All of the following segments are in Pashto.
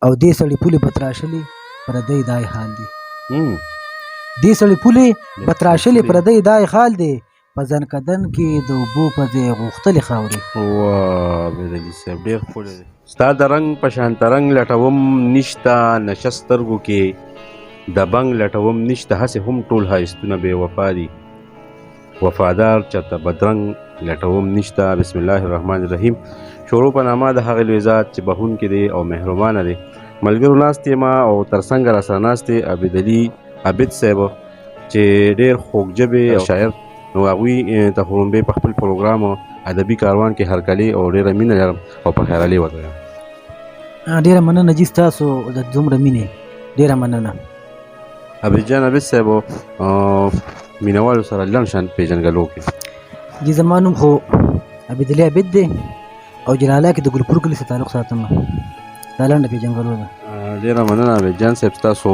او دې سړي پولې به تراشلې پردی دا یې حال دی دې سړي پولې به تراشلې پردی دا یې حال دی په ځنکدن کې د اوبو په ځای غوښتلې خاورې. واه بیدلي صاحب ډېر ښکلی دی. ستا د رنګ په شانته رنګ لټوم نشته نشه سترګو کې د بنګ لټوم نشته هسې هم ټول ښایستونه بې وفا دي وفادار چېرته بدرنګ لټوم نشته. بسم الله الرحمن الرحیم. شروع په نامه د هغې لوی ذات چې بخښونکی دی او مهربانه دی. ملګرو ناست یم او تر څنګه راسره ناست دی عبیدعلي عابد صاحب چې ډېر خوږ ژبې او شاعر نو هغوی ته خو لومبۍ په خپل پروګرام ادبي کاروان کې هرکلي او ډېره مینه لرم او په خیرالي ورته یم. ډېره مننه جي ستاسو د دومره مینې ډېره مننه. عابد جان عابد صاحب مینهوالو سره لنډ شان پېژنګلو کې جي زما نوم خو عبیدعلي عابد دی او جلاله کې د ګلپور کلي سره تعلق ساتم. دا لنډه پېژنګلو ده. ډېره مننه عابد جان صاحب ستاسو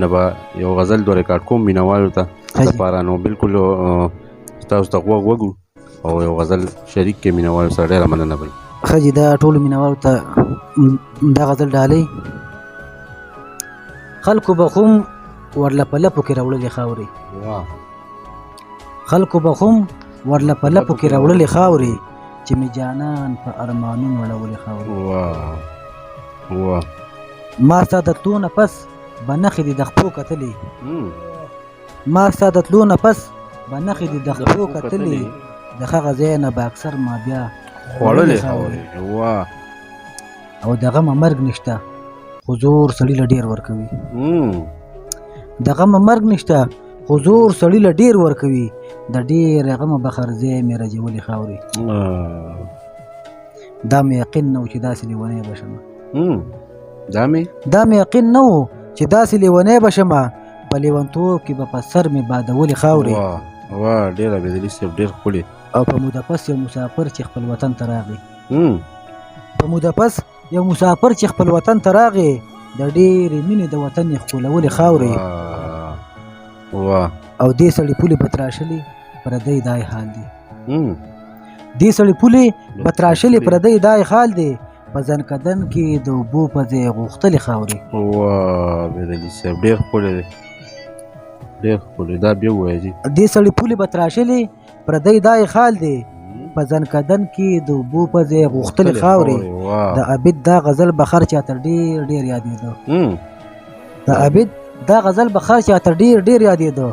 نه به یو غزل دو ریکارډ کوم مینهوالو ته دپاره نو بلکل ستاسو ته غوږ وږو او یو غزل شریک کې مینهوالو سره ډېره مننه بل. ښه جي دا ټولو مینهوالو ته دا غزل ډالۍ. خلکو به خو ورله په لپو کې راوړلې خاورې خلکو به خو ورله په لپو کې راوړلې خاورې چې مې جانان په ارمانونو اړولې خاورې. ما ستا د تلو نه پس به نښې دې د خپو کتلې ما ستا د تلو نه پس به نښې دې د خپو کتلې د هغه ځای نه به اکثر ما بیا خوړلې خاورې. او د غمه مرګ نشته خو زور سړي له ډېر ورکوي د غمه مرګ نشته خو زور سړي له ډېر ورکوي د ډېرې غمه به خرځی مې رجولې خاورې. دا مې یقین نه و چې داسې لیونی به شمه دا مې یقین نه و چې داسې لیونی به شمه په لیونتوب کې به په سر مې بادولې خاورې. ډېر عبیدعلي صاحب ډېر ښکلي. او په موده پس یو مسافر چې خپل وطن ته راغی په موده پس یو مسافر چې خپل وطن ته راغی د ډېرې مینې د وطن یې ښکلولې خاورې. او دې سړي پولې به تراشلې پردی دا یې حال دی دې سړي پولې به تراشلې پردی دا یې حال دی په ځنکدن کې د اوبو په ځای غوښتلې خاورې. عبیدعلي صاحب ډېر ښکلی دی ډېر ښکلی. دا بیا ووایه جي. دې سړي پولې به تراشلې پردی دا یې حال دی په ځنکدن کې د اوبو په ځای غوښتلې خاورې. د عابد دا غزل به هر چاته ډېر ډېر یادېده د عابد دا غزل به هر چاته ډېر ډېر یادېده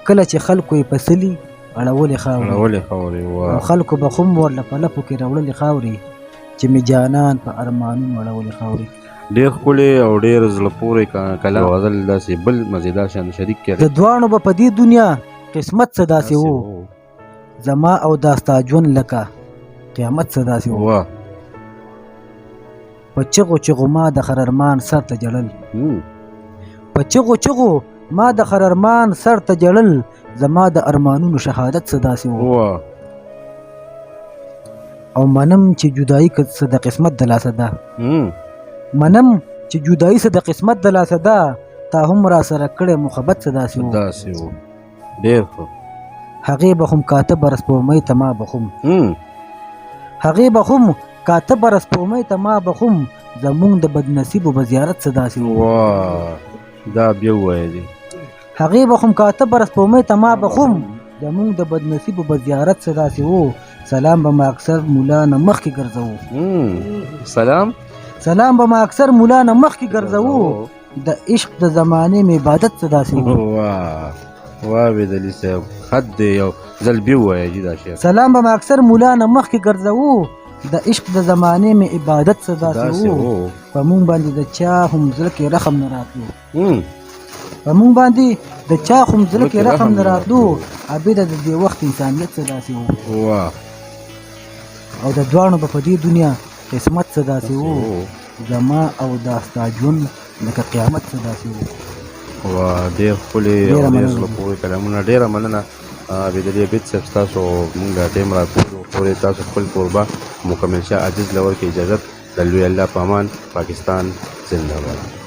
کله چې خلکو یې په سلي اړولې خاورې او خلکو به خو ورله په لپو کې راوړلې خاورې چې مې جانان په ارمانونو اړولې خاورې. ډېر ښکلی او ډېر زړه پورې کلام غزل داسې بل مزیدار شان شریک کړی. د دواړو به په دې دنیا قسمت څه داسې و زما او دا ستا ژوند لکه قیامت څه داسې و. په چغو چغو ما د خررمان سر ته جړل په چغو چغو ما د خررمان سر ته جړل زما د ارمانونو شهادت څه داسې و. او منم چې جدایي څه د قسمت د لاسه ده منم چې جدایي څه د قسمت د لاسه ده تا هم را سره کړی محبت څه داسې و. ډېر ښه. هغې به هم کاته بره سپوږمۍ ته ما به هم هغې به هم کاته بره سپوږمۍ ته ما به هم زمونږ د بدنصیبو به زیارت څه داسې و. دا بیا ووایه جي. هغې به هم کاته بره سپوږمۍ ته ما به هم زمونږ د بدنصیبو به زیارت څه داسې و. سلام به ما اکثر مولا نه مخکې ګرځوو سلام به ما اکثر مولا نه مخکې ګرځوو د عشق د زمانې مې عبادت څه داسې و. عبیدعلي صاحب خط دی یو ځل بیا ووایه جي دا شعر. سلام به ما اکثر مولا نه مخکې ګرځوو د عشق د زمانې مې عبادت څه داسې و. په مونږ باندې د چا هم زړه کې رحم نه راتلو په مونږ باندې د چا هم زړه کې رحم نه راتلو عبیده د دې وخت انسانیت څه داسې و. او د دواړو به په دې دنیا قسمت څه داسې و زما او دا ستا ژوند لکه قیامت څه داسې و. ډېر ښکلي او ډېر زړه پورې کلامونه. ډېره مننه عبیدعلي عابد صاحب ستاسو مونږ ټایم راکړو پورې تاسو خپل کوربه مکمل شاه عزیز لور کې اجازت د لوی الله په امان. پاکستان زنده باد.